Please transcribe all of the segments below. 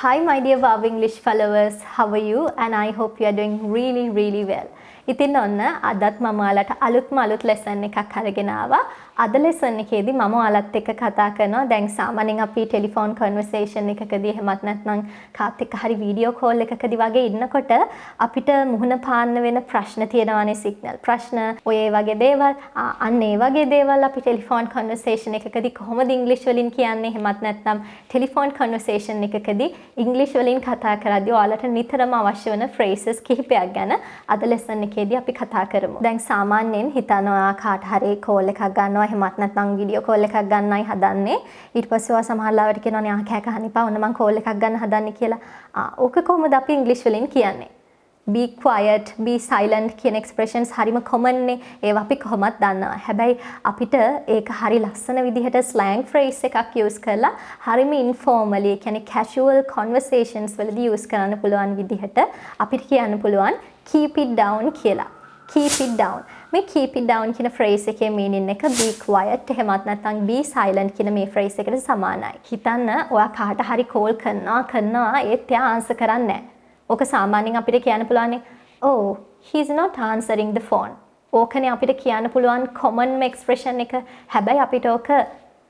Hi, my dear Wow English followers. How are you? And I hope you are doing really well. ඉතින් ඔන්න අදත් මම ඔයාලට අලුත්ම අලුත් ලෙසන් එකක් අරගෙන ආවා. අද ලෙසන් එකේදී මම ඔයාලත් එක්ක කතා කරනවා. දැන් සාමාන්‍යයෙන් අපි ටෙලිෆෝන් කන්වර්සේෂන් එකකදී එහෙමත් නැත්නම් කාත් එක්ක හරි වීඩියෝ කෝල් එකකදී වගේ ඉන්නකොට අපිට මුහුණ පාන්න වෙන ප්‍රශ්න තියෙනවානේ සිග්නල්. ප්‍රශ්න ඔය වගේ දේවල් අන්න ඒ වගේ දේවල් අපි ටෙලිෆෝන් කන්වර්සේෂන් එකකදී කොහොමද ඉංග්‍රීසි වලින් කියන්නේ? එහෙමත් නැත්නම් ටෙලිෆෝන් කන්වර්සේෂන් එකකදී ඉංග්‍රීසි වලින් කතා කරද්දී ඔයාලට නිතරම අවශ්‍ය වෙන ෆ්‍රේසස් කිහිපයක් ගැන අද ලෙසන් එකේදී අපි කතා කරමු. දැන් සාමාන්‍යයෙන් හිතනවා කාට හරි කෝල් එකක් ගන්නවා එහෙමත් නැත්නම් වීඩියෝ කෝල් එකක් ගන්නයි හදන්නේ. ඊට පස්සේ ඔයා සමහරවිට කියනවානේ කෑ ගහන්න එපා ඔන්න මම කෝල් එකක් ගන්න හදන්නේ කියලා. ඕක කොහොමද අපි ඉංග්‍රීසි වලින් කියන්නේ? be quiet, be silent කියන expressions හරිම common නේ. ඒවා අපි කොහොමද දන්නවා. හැබැයි අපිට ඒක හරි ලස්සන විදිහට slang phrase එකක් use කරලා හරිම informally කියන්නේ casual conversations වලදී use කරන්න පුළුවන් විදිහට අපිට කියන්න පුළුවන් keep it down කියලා. keep it down. මේ keep it down කියන phrase එකේ meaning එක be quiet එහෙමත් නැත්නම් be silent කියන මේ phrase එකට සමානයි. හිතන්න ඔයා කාට හරි call කරනවා ඒත් එයා answer කරන්නේ නැහැ. ඕක සාමාන්‍යයෙන් අපිට කියන්න පුළුවන් oh he's not answering the phone. ඕකනේ අපිට කියන්න පුළුවන් common expression එක. හැබැයි අපිට ඕක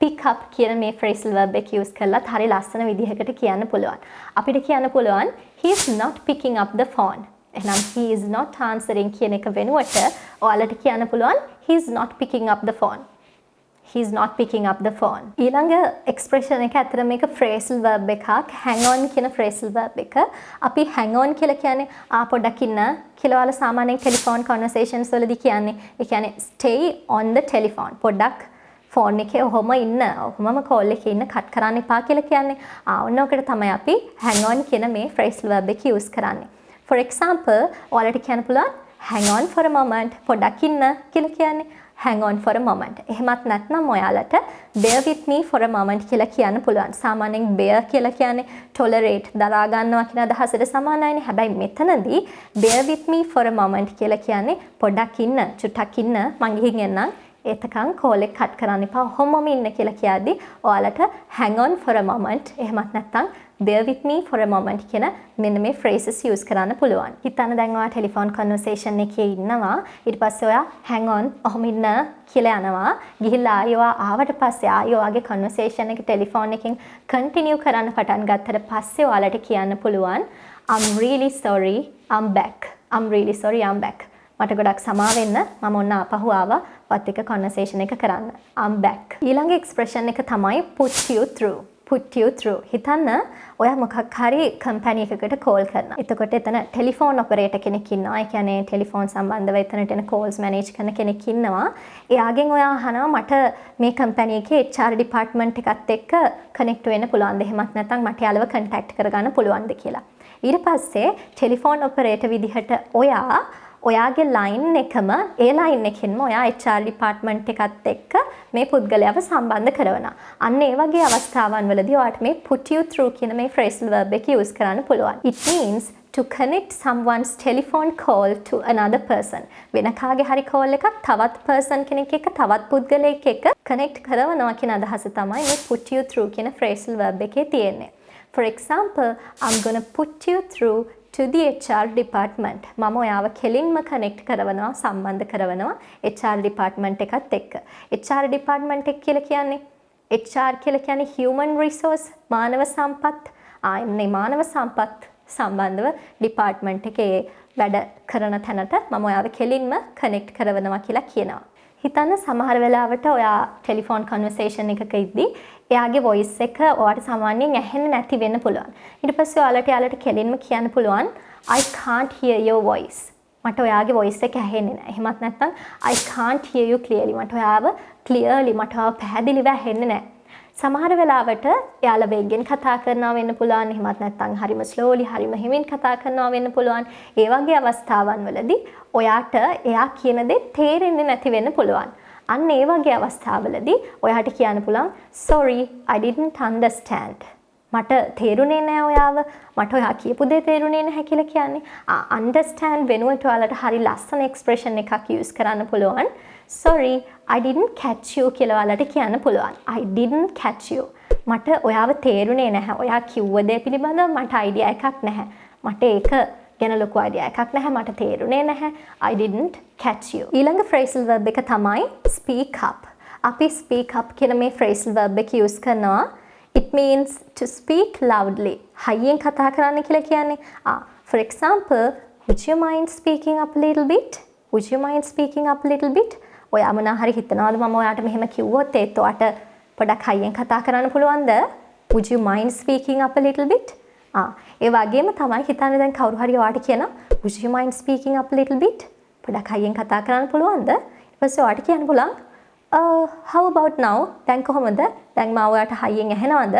pick up කියන මේ phrasal verb එක use කරලා හරි ලස්සන විදිහකට කියන්න පුළුවන්. අපිට කියන්න පුළුවන් he's not picking up the phone. එහෙනම් he is not answering කියන එක වෙනුවට ඔයාලට කියන්න පුළුවන් he's not picking up the phone. He's not picking up the phone. ඊළඟ expression එක ඇත්තට මේක phrasal verb එකක්. hang on කියන phrasal verb එක. අපි hang on කියලා කියන්නේ පොඩ්ඩක් ඉන්න කියලා ඔයාලා සාමාන්‍යයෙන් telephone conversations වලදී කියන්නේ. ඒ කියන්නේ stay on the telephone. පොඩ්ඩක් ෆෝන් එකේ ඔහොම ඉන්න. ඔහොමම කෝල් එකේ ඉන්න කට් කරන්න එපා කියලා කියන්නේ. ඔන්න ඔකට තමයි අපි hang on කියන මේ phrasal verb එක use කරන්නේ. For example, ඔයාලට කියන්න පුළුවන් hang on for a moment. පොඩ්ඩක් ඉන්න කියලා කියන්නේ. hang on for a moment. එහෙමත් නැත්නම් ඔයාලට bear with me for a moment කියලා කියන්න පුළුවන්. සාමාන්‍යයෙන් bear කියලා කියන්නේ tolerate දරා ගන්නවා කියන අදහසට සමානයිනේ. හැබැයි මෙතනදී bear with me for a moment කියලා කියන්නේ පොඩ්ඩක් ඉන්න, චුට්ටක් ඉන්න මං ගිහින් එන්නම්. ඒතකන් කෝල් එක කට් කරන්න එපා. ඔහොමම ඉන්න කියලා කියද්දි ඔයාලට hang on for a moment එහෙමත් නැත්නම් bear with me for a moment කියන මෙන්න මේ phrases use කරන්න පුළුවන්. හිතන්න දැන් ඔයා ටෙලිෆෝන් කන්වර්සේෂන් එකේ ඉන්නවා. ඊට පස්සේ ඔයා hang on ඔහොම ඉන්න කියලා යනවා. ගිහිල්ලා ආයෙවා ආවට පස්සේ ආයෙ ඔයාගේ කන්වර්සේෂන් එක ටෙලිෆෝන් එකෙන් continue කරන්න පටන් ගත්තට පස්සේ ඔයාලට කියන්න පුළුවන් I'm really sorry I'm back. I'm really sorry I'm back. මට ගොඩක් සමා වෙන්න මම ඔන්න ආපහු ආවා වත් එක කන්වර්සේෂන් එක කරන්න. I'm back. ඊළඟ expression එක තමයි put you through. put you through. හිතන්න ඔයා මොකක් හරි කම්පැනි එකකට කෝල් කරනවා. එතකොට එතන ටෙලිෆෝන් ඔපරේටර් කෙනෙක් ඉන්නවා. ඒ කියන්නේ ටෙලිෆෝන් සම්බන්ධව එතනට එන කෝල්ස් මැනේජ් කරන කෙනෙක් ඉන්නවා. එයාගෙන් ඔයා අහනවා මට මේ කම්පැනි එකේ HR ඩිපාර්ට්මන්ට් එකත් එක්ක කනෙක්ට් වෙන්න පුළුවන්ද? එහෙමත් නැත්නම් මට යාළුව කන්ටැක්ට් කරගන්න පුළුවන්ද කියලා. ඊට පස්සේ ටෙලිෆෝන් ඔපරේටර් විදිහට ඔයාගේ ලයින් එකම ඒ ලයින් එකෙන්ම ඔයා HR ඩිපාර්ට්මන්ට් එකත් එක්ක මේ පුද්ගලයාව සම්බන්ධ කරනවා. අන්න ඒ වගේ අවස්ථාවන් වලදී ඔයාට මේ put you through කියන මේ phrasal verb එක use කරන්න පුළුවන්. It means to connect someone's telephone call to another person. වෙන කාගේ හරි call එකක් තවත් person කෙනෙක් එක්ක තවත් පුද්ගලයෙක් එක්ක connect කරනවා කියන අදහස තමයි මේ put you through කියන phrasal verb එකේ තියෙන්නේ. For example, I'm going to put you through to the HR department. මම ඔයාව කෙලින්ම connect කරනවා සම්බන්ධ කරනවා HR department එකත් එක්ක. HR department එක කියලා කියන්නේ HR කියලා කියන්නේ human resource මානව සම්පත්. එන්නේ මානව සම්පත් සම්බන්ධව department එකේ වැඩ කරන තැනට මම ඔයාව කෙලින්ම connect කරනවා කියලා කියනවා. හිතන්න සමහර වෙලාවට ඔයා ටෙලිෆෝන් කන්වර්සේෂන් එකක ඉද්දි එයාගේ වොයිස් එක ඔයාට සාමාන්‍යයෙන් ඇහෙන්නේ නැති වෙන්න පුළුවන්. ඊට පස්සේ ඔයාලට කෙලින්ම කියන්න පුළුවන් I can't hear your voice. මට ඔයාගේ වොයිස් එක ඇහෙන්නේ නැහැ. එහෙමත් නැත්නම් I can't hear you clearly. මට ඔයාව clearly මට ඔයාව පැහැදිලිව ඇහෙන්නේ නැහැ. සමහර වෙලාවට එයාලා වේගෙන් කතා කරනවා වෙන්න පුළුවන්. එහෙමත් නැත්නම් හරිම slowly හරිම හිමින් කතා කරනවා වෙන්න පුළුවන්. ඒ වගේ අවස්ථාවන් වලදී ඔයාට එයා කියන දේ තේරෙන්නේ නැති වෙන්න පුළුවන්. අන්න ඒ වගේ අවස්ථාවලදී ඔයාට කියන්න පුළුවන් sorry I didn't understand. මට තේරුනේ නැහැ ඔයාව. මට ඔයා කියපු දේ තේරුනේ නැහැ කියලා කියන්නේ. understand වෙනුවට ඔයාලට හරි ලස්සන expression එකක් use කරන්න පුළුවන්. sorry I didn't catch you කියලා ඔයාලට කියන්න පුළුවන්. I didn't catch you. මට ඔයාව තේරුනේ නැහැ. ඔයා කිව්ව දේ පිළිබඳව මට අයිඩියා එකක් නැහැ. මට ඒක ගැන ලොකු අයිඩියා එකක් නැහැ. මට තේරුනේ නැහැ. I didn't catch you. ඊළඟ phrasal verb එක තමයි speak up. අපි speak up කියන මේ phrasal verb එක use කරනවා. It means to speak loudly. හයියෙන් කතා කරන්න කියලා කියන්නේ. For example, would you mind speaking up a little bit? Would you mind speaking up a little bit? ඔයා මොනවා හරි හිතනවාද මම ඔයාට මෙහෙම කිව්වොත් ඒත් ඔයාට පොඩක් හයියෙන් කතා කරන්න පුළුවන්ද? Would you mind speaking up a little bit? ඒ වගේම තමයි හිතන්න දැන් කවුරු හරි ඔයාට කියනවා would you mind speaking up a little bit? පොඩක් හයියෙන් කතා කරන්න පුළුවන්ද? ඊට පස්සේ ඔයාට කියන්න පුළුවන් how about now? දැන් කොහොමද? දැන් මම ඔයාට හයියෙන් ඇහෙනවද?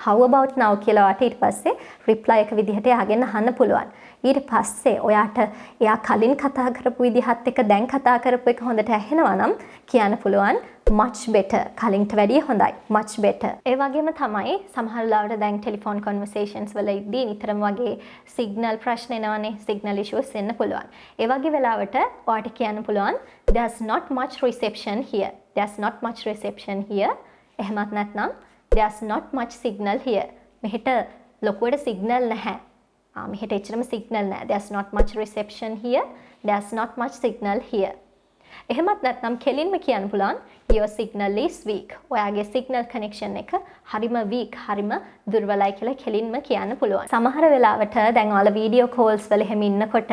how about now කියලා ඔයාට ඊට පස්සේ reply එක විදිහට එයාගෙන් අහන්න පුළුවන්. ඊට පස්සේ ඔයාට එයා කලින් කතා කරපු විදිහත් එක්ක දැන් කතා කරපු එක හොඳට ඇහෙනවා නම් කියන්න පුළුවන් much better. කලින්ට වැඩිය හොඳයි. much better. ඒ වගේම තමයි සමහර ලාවට දැන් ටෙලිෆෝන් conversations වල ඉද්දී නිතරම වගේ signal ප්‍රශ්න එනවනේ. signal issues එන්න පුළුවන්. ඒ වගේ වෙලාවට ඔයාට කියන්න පුළුවන් there's not much reception here. there's not much reception here. එහෙමත් නැත්නම් there's not much signal here. මෙහෙට ලොකුවට signal නැහැ. මෙහෙට එච්චරම signal නැහැ. there's not much reception here. there's not much signal here. එහෙමත් නැත්නම් කෙලින්ම කියන්න පුළුවන් your signal is weak. ඔයාගේ signal connection එක හරිම weak, හරිම දුර්වලයි කියලා කෙලින්ම කියන්න පුළුවන්. සමහර වෙලාවට දැන් ඔයාලා video calls වල එහෙම ඉන්නකොට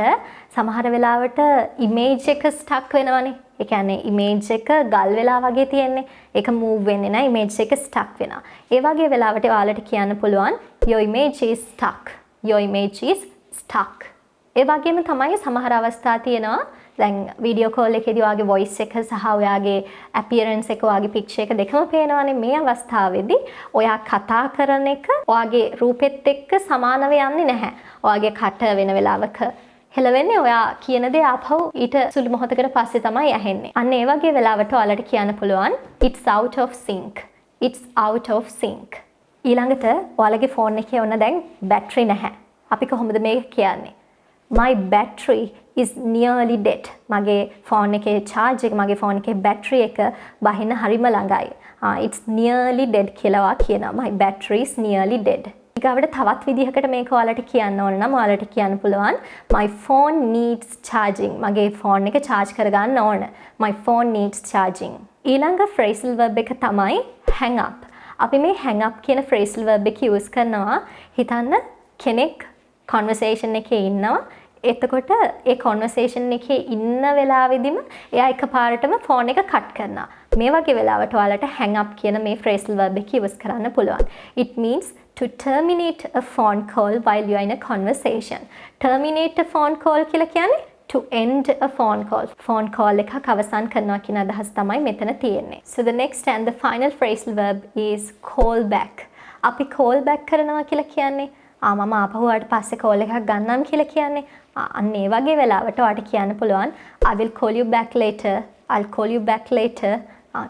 සමහර වෙලාවට image එක stuck වෙනවනේ. ඒ කියන්නේ image එක ගල් වෙලා වගේ තියෙන්නේ. ඒක move වෙන්නේ නැහැ. image එක stuck වෙනවා. ඒ වගේ වෙලාවට ඔයාලට කියන්න පුළුවන් your image is stuck. your image is stuck. ඒ වගේම තමයි සමහර අවස්ථා තියෙනවා දැන් වීඩියෝ කෝල් එකේදී ඔයාගේ voice එක සහ ඔයාගේ appearance එක ඔයාගේ picture එක දෙකම පේනවානේ. මේ අවස්ථාවේදී ඔයා කතා කරන එක ඔයාගේ රූපෙත් එක්ක සමානව යන්නේ නැහැ. ඔයාගේ කට වෙන වෙලාවක හෙලවෙන්නේ ඔයා කියන දේ ආපහු ඊට සුළු මොහොතකට පස්සේ තමයි ඇහෙන්නේ. අන්න ඒ වගේ වෙලාවට ඔයාලට කියන්න පුළුවන් it's out of sync. it's out of sync. ඊළඟට ඔයාලගේ ෆෝන් එකේ ඔන්න දැන් බැටරි නැහැ. අපි කොහොමද මේක කියන්නේ? My battery is nearly dead. මගේ ෆෝන් එකේ charge එක මගේ ෆෝන් එකේ battery එක බහින්න හරිම ළඟයි. It's nearly dead කියලා කියනවා. My battery is nearly dead. ඊගාවට තවත් විදිහකට මේක ඔයාලට කියන්න ඕන නම් ඔයාලට කියන්න පුළුවන් my phone needs charging. මගේ ෆෝන් එක charge කරගන්න ඕන. My phone needs charging. ඊළඟ phrasal verb එක තමයි hang up. අපි මේ hang up කියන phrasal verb එක use කරනවා හිතන්න කෙනෙක් conversation එකේ ඉන්නවා. එතකොට ඒ conversation එකේ ඉන්න වෙලාවෙදිම එයා එකපාරටම ෆෝන් එක කට් කරනවා. මේ වගේ වෙලාවට ඔයාලට hang up කියන මේ phrasal verb එක use කරන්න පුළුවන්. It means to terminate a phone call while you are in a conversation. Terminate a phone call කියලා කියන්නේ to end a phone call. phone call එකක් අවසන් කරනවා කියන අදහස තමයි මෙතන තියෙන්නේ. So the next and the final phrasal verb is call back. අපි call back කරනවා කියලා කියන්නේ මම ආපහු ඔයාලට පස්සේ කෝල් එකක් ගන්නම් කියලා කියන්නේ. අන්න ඒ වගේ වෙලාවට ඔයාලට කියන්න පුළුවන් I will call you back later. I'll call you back later.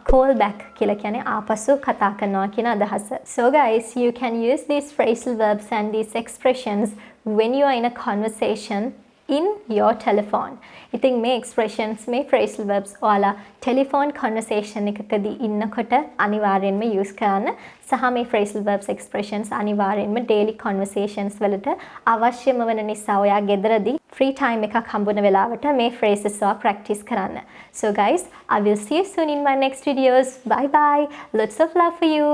Call back කියලා කියන්නේ ආපසු කතා කරනවා කියන අදහස. So guys, you can use these phrasal verbs and these expressions when you are in a conversation in your telephone. ඉතින් මේ expressions මේ phrasal verbs ඔයාලා telephone conversation එකකදී ඉන්නකොට අනිවාර්යෙන්ම use කරන්න. සහ මේ phrasal verbs expressions අනිවාර්යෙන්ම daily conversations වලට අවශ්‍යම වෙන නිසා ඔයා ගෙදරදී free time එකක් හම්බුන වෙලාවට මේ phrases ඔයා practice කරන්න. So guys, I will see you soon in my next videos. Bye bye. Lots of love for you.